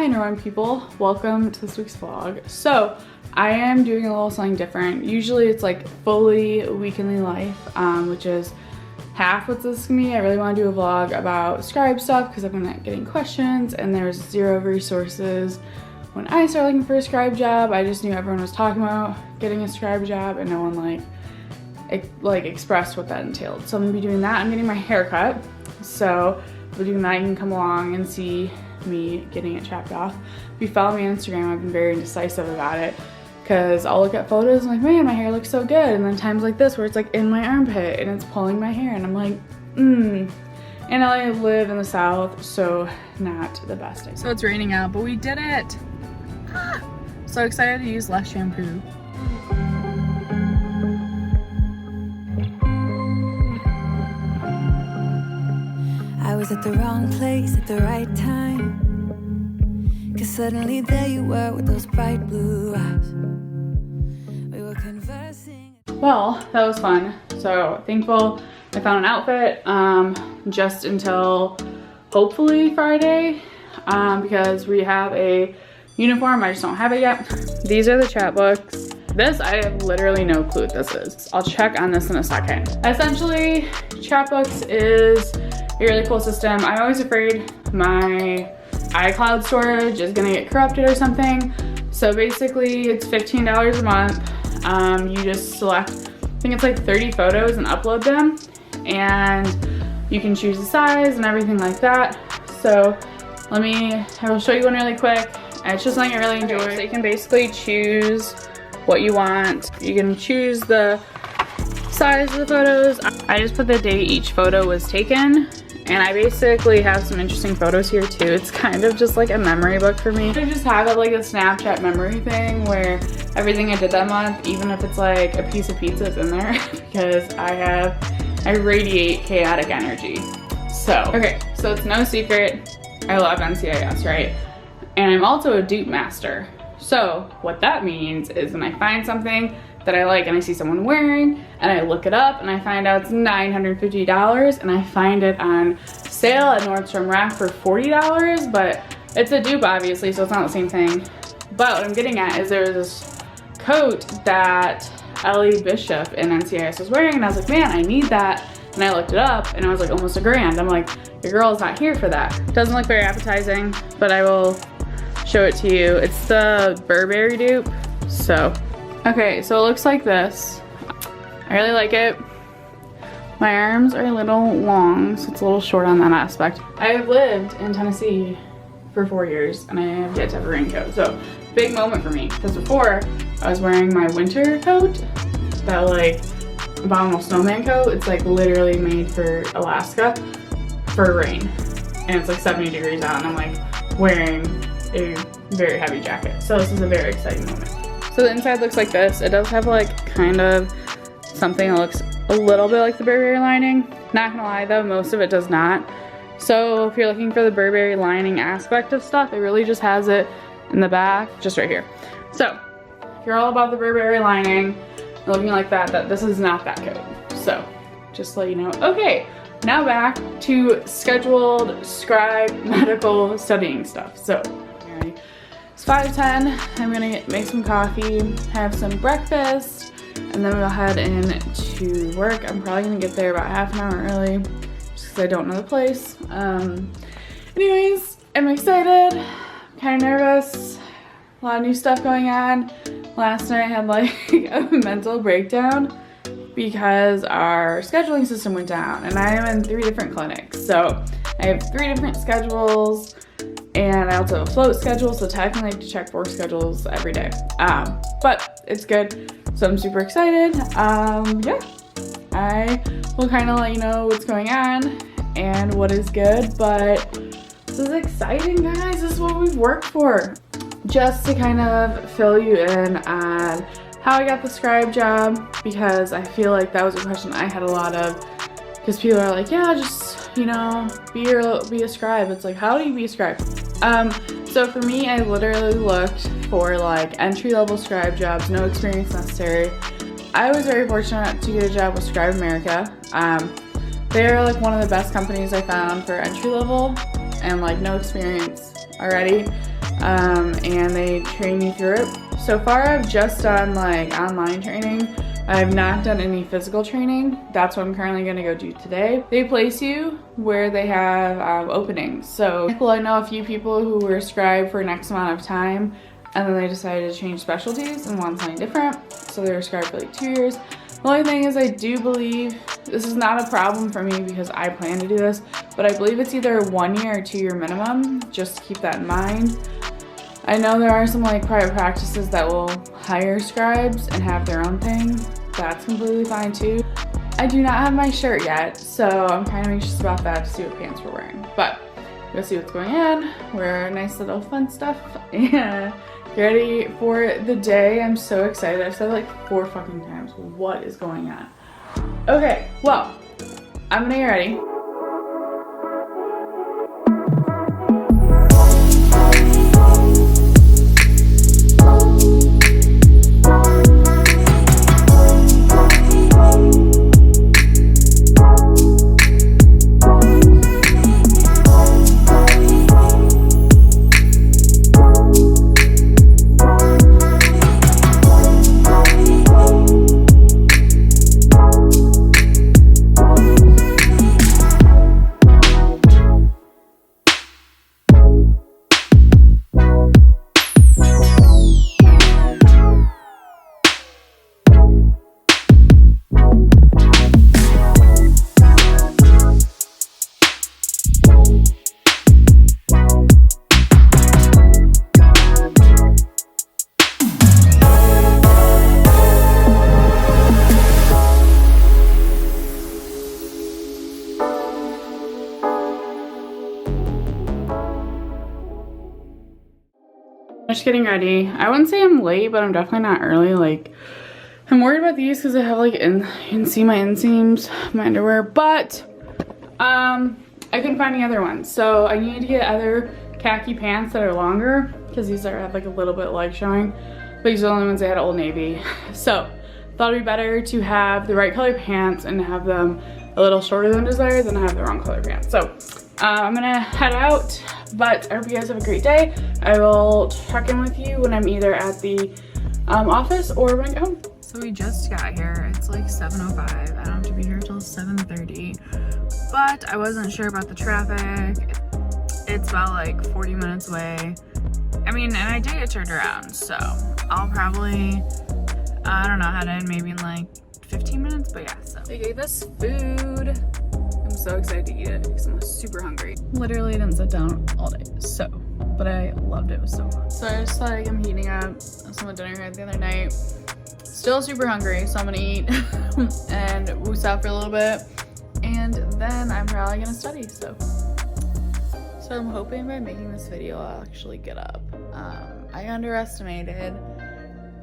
Hi number one people, welcome to this week's vlog. So I am doing a little something different. Usually it's like fully weekly life, which is half what this is gonna be. I really want to do a vlog about scribe stuff because I've been getting questions and there's zero resources. When I started looking for a scribe job, I just knew everyone was talking about getting a scribe job and no one like expressed what that entailed. So I'm gonna be doing that. I'm getting my hair cut. So if you're doing that, you can come along and see me getting it chopped off. If you follow me on Instagram, I've been very indecisive about it because I'll look at photos and like, man, my hair looks so good. And then times like this where it's like in my armpit and it's pulling my hair and I'm like, And I live in the South, so not the best idea. So it's raining out, but we did it. So excited to use less shampoo. I was at the wrong place at the right time, 'cause suddenly there you were with those bright blue eyes. We were conversing. Well, that was fun. So thankful I found an outfit just until hopefully Friday because we have a uniform. I just don't have it yet. These are the chapbooks. This, I have literally no clue what this is. I'll check on this in a second. Essentially, chapbooks is a really cool system. I'm always afraid my iCloud storage is gonna get corrupted or something. So basically it's $15 a month. You just select, I think it's like 30 photos and upload them. And you can choose the size and everything like that. So I will show you one really quick. It's just something I really enjoy. So you can basically choose what you want. You can choose the size of the photos. I just put the date each photo was taken. And I basically have some interesting photos here too. It's kind of just like a memory book for me. I just have it like a Snapchat memory thing where everything I did that month, even if it's like a piece of pizza is in there because I radiate chaotic energy. So, okay, so it's no secret, I love NCIS, right? And I'm also a dupe master. So what that means is when I find something that I like and I see someone wearing and I look it up and I find out it's $950 and I find it on sale at Nordstrom Rack for $40, but it's a dupe obviously, so it's not the same thing. But what I'm getting at is there was this coat that Ellie Bishop in NCIS was wearing and I was like, man, I need that. And I looked it up and it was like almost $1,000. I'm like, your girl is not here for that. Doesn't look very appetizing, but I will show it to you. It's the Burberry dupe, so. Okay, so it looks like this. I really like it. My arms are a little long, so it's a little short on that aspect. I have lived in Tennessee for 4 years and I have yet to have a raincoat, so big moment for me. Because before, I was wearing my winter coat, that like abominable snowman coat. It's like literally made for Alaska for rain. And it's like 70 degrees out and I'm like wearing a very heavy jacket. So this is a very exciting moment. So the inside looks like this. It does have like kind of something that looks a little bit like the Burberry lining. Not gonna lie though, most of it does not. So if you're looking for the Burberry lining aspect of stuff, it really just has it in the back, just right here. So if you're all about the Burberry lining, looking like that, this is not that coat. So just to let you know. Okay, now back to scheduled scribe medical studying stuff. So it's 5:10. I'm gonna make some coffee, have some breakfast, and then we'll head into work. I'm probably gonna get there about half an hour early just because I don't know the place. Anyways, I'm excited, kind of nervous, a lot of new stuff going on. Last night I had like a mental breakdown because our scheduling system went down and I am in 3 different clinics. So I have 3 different schedules. And I also have a float schedule, so technically I have to check 4 schedules every day. But it's good, so I'm super excited. Yeah, I will kind of let you know what's going on and what is good, but this is exciting, guys. This is what we've worked for. Just to kind of fill you in on how I got the scribe job, because I feel like that was a question I had a lot of, because people are like, yeah, just, you know, be a scribe. It's like, how do you be a scribe? So for me, I literally looked for like entry-level scribe jobs, no experience necessary. I was very fortunate to get a job with Scribe America. They're like one of the best companies I found for entry level and like no experience already. and they train you through it. So far I've just done like online training. I've not done any physical training. That's what I'm currently gonna go do today. They place you where they have openings. So well, I know a few people who were scribe for an X amount of time, and then they decided to change specialties and want something different. So they were scribe for like 2 years. The only thing is I do believe, this is not a problem for me because I plan to do this, but I believe it's either 1 year or 2 year minimum, just to keep that in mind. I know there are some like private practices that will hire scribes and have their own thing. That's completely fine too. I do not have my shirt yet, so I'm kind of anxious about that to see what pants we're wearing. But we'll see what's going on. Wear nice little fun stuff and get ready for the day. I'm so excited. I've said it like 4 fucking times. What is going on? Okay, well, I'm gonna get ready. Just getting ready. I wouldn't say I'm late, but I'm definitely not early. Like, I'm worried about these because I have like, you can see my inseams, my underwear, but I couldn't find any other ones. So I need to get other khaki pants that are longer because these have like a little bit leg showing, but these are the only ones I had at Old Navy. So thought it'd be better to have the right color pants and have them a little shorter than desired than have the wrong color pants. So I'm gonna head out, but I hope you guys have a great day. I will check in with you when I'm either at the office or when I get home. So we just got here. It's like 7:05. I don't have to be here till 7:30, but I wasn't sure about the traffic. It's about like 40 minutes away. I mean, and I did get turned around, so I'll probably, I don't know, head in maybe in like 15 minutes, but yeah, so they gave us food. I'm so excited to eat it because I'm super hungry. Literally didn't sit down all day, so, but I loved it. It was so fun. So I just like, I'm heating up some of dinner here the other night. Still super hungry, so I'm gonna eat and woos out for a little bit, and then I'm probably gonna study. So I'm hoping by making this video I'll actually get up. I underestimated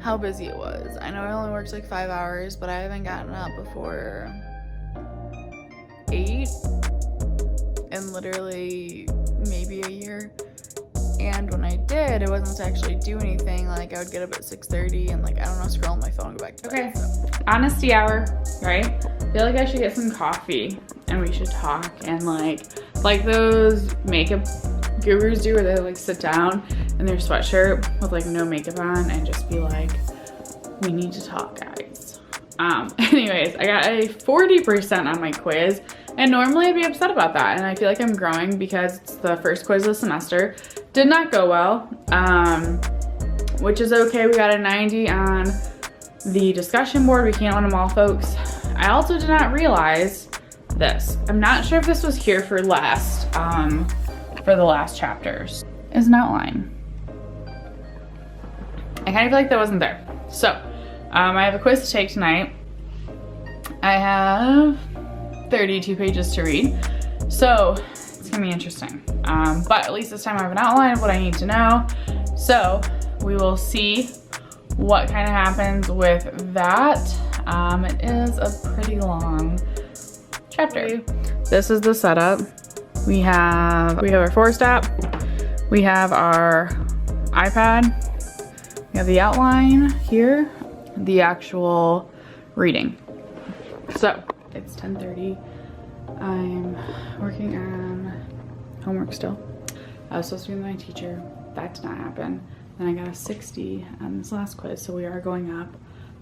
how busy it was. I know I only worked like 5 hours, but I haven't gotten up before 8 in literally maybe a year. And when I did, it wasn't to actually do anything. Like I would get up at 6:30 and like, I don't know, scroll on my phone and go back to bed. Okay, so. Honesty hour, right? I feel like I should get some coffee and we should talk and like those makeup gurus do where they like sit down in their sweatshirt with like no makeup on and just be like, we need to talk, guys. Anyways, I got a 40% on my quiz, and normally I'd be upset about that, and I feel like I'm growing because it's the first quiz of the semester. Did not go well, which is okay. We got a 90 on the discussion board. We can't win them all, folks. I also did not realize this. I'm not sure if this was here for the last chapters. Is an outline. I kind of feel like that wasn't there. So, I have a quiz to take tonight. I have 32 pages to read. So, it's gonna be interesting. But at least this time I have an outline of what I need to know. So, we will see what kind of happens with that. It is a pretty long chapter. This is the setup. We have our Forest app. We have our iPad. We have the outline here, the actual reading. So it's 10:30. I'm working on homework still. I was supposed to be with my teacher. That did not happen. Then I got a 60 on this last quiz, so we are going up.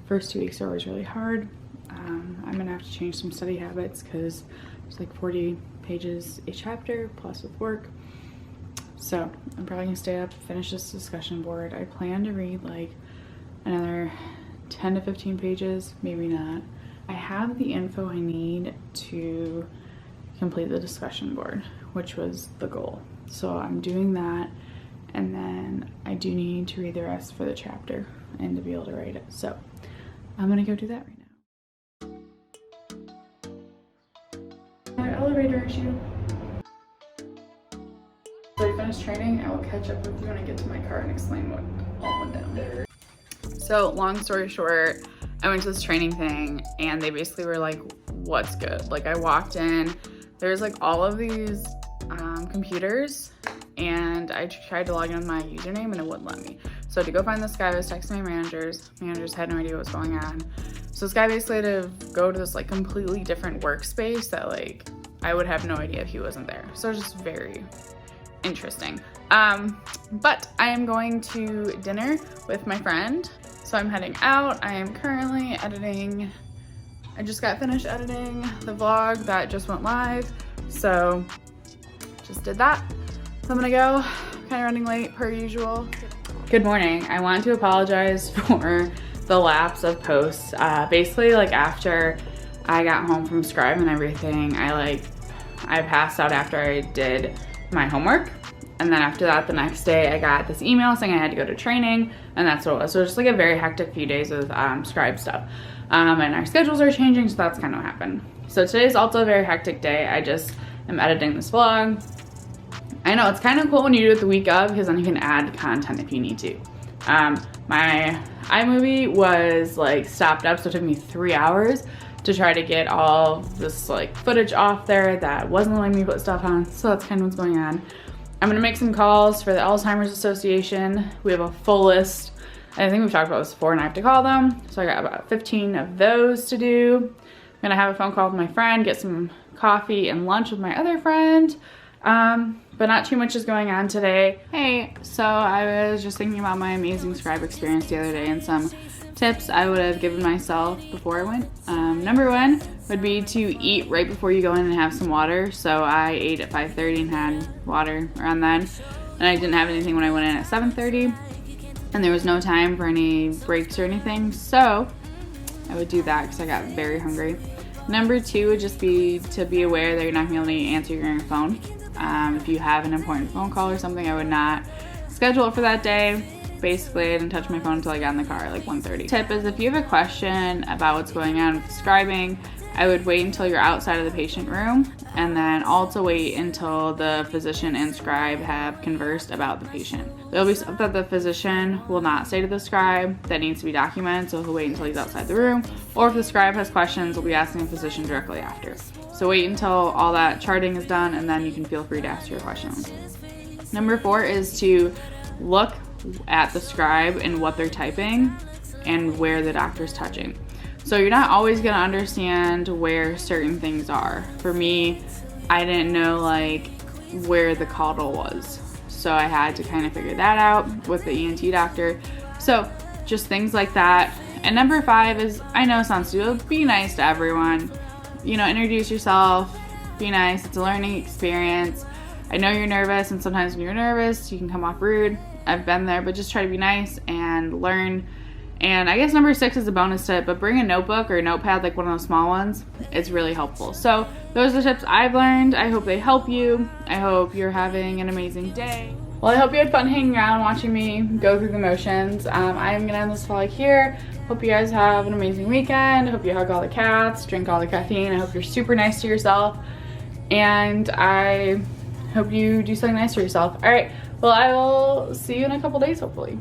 First 2 weeks are always really hard. I'm gonna have to change some study habits because it's like 40 pages a chapter plus with work. So I'm probably gonna stay up, finish this discussion board. I plan to read like another 10 to 15 pages, maybe not. I have the info I need to complete the discussion board, which was the goal. So I'm doing that, and then I do need to read the rest for the chapter and to be able to write it. So I'm gonna go do that right now. Our elevator issue. So I finished training. I will catch up with you when I get to my car and explain what all went down there. So long story short, I went to this training thing and they basically were like, what's good? Like I walked in, there's like all of these computers, and I tried to log in with my username and it wouldn't let me. So to go find this guy, I was texting my managers. Managers had no idea what was going on. So this guy basically had to go to this like completely different workspace that like I would have no idea if he wasn't there. So it was just very interesting. But I am going to dinner with my friend. So I'm heading out. I am currently editing. I just got finished editing the vlog that just went live. So just did that. So I'm gonna go, kind of running late per usual. Good morning. I want to apologize for the lapse of posts. Basically like after I got home from scribe and everything, I passed out after I did my homework. And then after that, the next day I got this email saying I had to go to training, and that's what it was. So just like a very hectic few days with scribe stuff. And our schedules are changing, so that's kind of what happened. So today's also a very hectic day. I just am editing this vlog. I know it's kind of cool when you do it the week of, because then you can add content if you need to. My iMovie was like stopped up, so it took me 3 hours to try to get all this like footage off there that wasn't letting me put stuff on. So that's kind of what's going on. I'm gonna make some calls for the Alzheimer's Association. We have a full list. I think we've talked about this before and I have to call them. So I got about 15 of those to do. I'm gonna have a phone call with my friend, get some coffee and lunch with my other friend. But not too much is going on today. Hey, so I was just thinking about my amazing scribe experience the other day and some tips I would have given myself before I went. Number one would be to eat right before you go in and have some water. So I ate at 5:30 and had water around then. And I didn't have anything when I went in at 7:30. And there was no time for any breaks or anything. So I would do that because I got very hungry. Number two would just be to be aware that you're not going to be able to answer your phone. If you have an important phone call or something, I would not schedule it for that day. Basically, I didn't touch my phone until I got in the car at like 1:30. Tip is if you have a question about what's going on with scribing, I would wait until you're outside of the patient room, and then also wait until the physician and scribe have conversed about the patient. There'll be stuff that the physician will not say to the scribe that needs to be documented, so he'll wait until he's outside the room. Or if the scribe has questions, we'll be asking the physician directly after. So wait until all that charting is done, and then you can feel free to ask your questions. Number four is to look at the scribe and what they're typing and where the doctor's touching. So you're not always gonna understand where certain things are. For me, I didn't know like where the caudal was. So I had to kind of figure that out with the ENT doctor. So just things like that. And number five is, I know it sounds stupid, be nice to everyone. You know, introduce yourself, be nice, it's a learning experience. I know you're nervous, and sometimes when you're nervous, you can come off rude. I've been there, but just try to be nice and learn. And I guess number six is a bonus tip, but bring a notebook or a notepad, like one of those small ones. It's really helpful. So those are the tips I've learned. I hope they help you. I hope you're having an amazing day. Well, I hope you had fun hanging around watching me go through the motions. I am gonna end this vlog here. Hope you guys have an amazing weekend. Hope you hug all the cats, drink all the caffeine. I hope you're super nice to yourself. And I hope you do something nice for yourself. All right, well, I will see you in a couple days, hopefully.